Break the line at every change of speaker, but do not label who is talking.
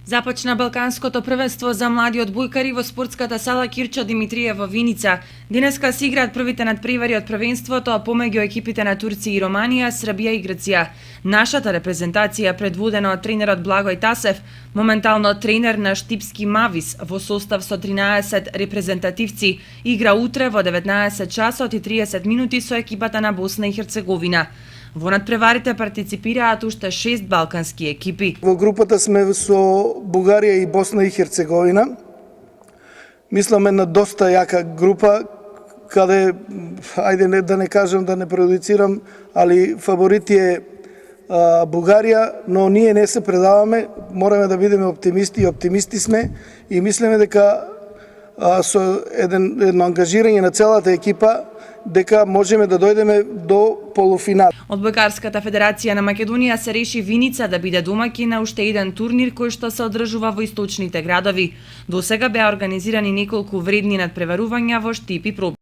Започна Балканското првенство за млади одбојкари во спортската сала Кирчо Димитриев во Виница. Денеска се играат првите надпревари од првенството, а помеѓу екипите на Турција и Романија, Србија и Грција. Нашата репрезентација, предводена од тренерот Благој Тасев, моментално тренер на Штипски Мавис во состав со 13 репрезентативци, игра утре во 19 часот и 30 минути со екипата на Босна и Херцеговина. Во надпреварите партиципираат уште 6 балкански екипи.
Во групата сме со Бугарија и Босна и Херцеговина. Мислам една доста јака група, каде, ајде да не кажам, да не прejudicирам, али фаворити е Бугарија, но ние не се предаваме, мораме да бидеме оптимисти и оптимисти сме и мислиме дека со едно ангажирање на целата екипа дека можеме да дојдеме до полуфинал.
Одбојкарската федерација на Македонија се реши Виница да биде домаќин на уште еден турнир кој што се одржува во источните градови. До сега беа организирани неколку вредни надпреварувања во Штип и Проб.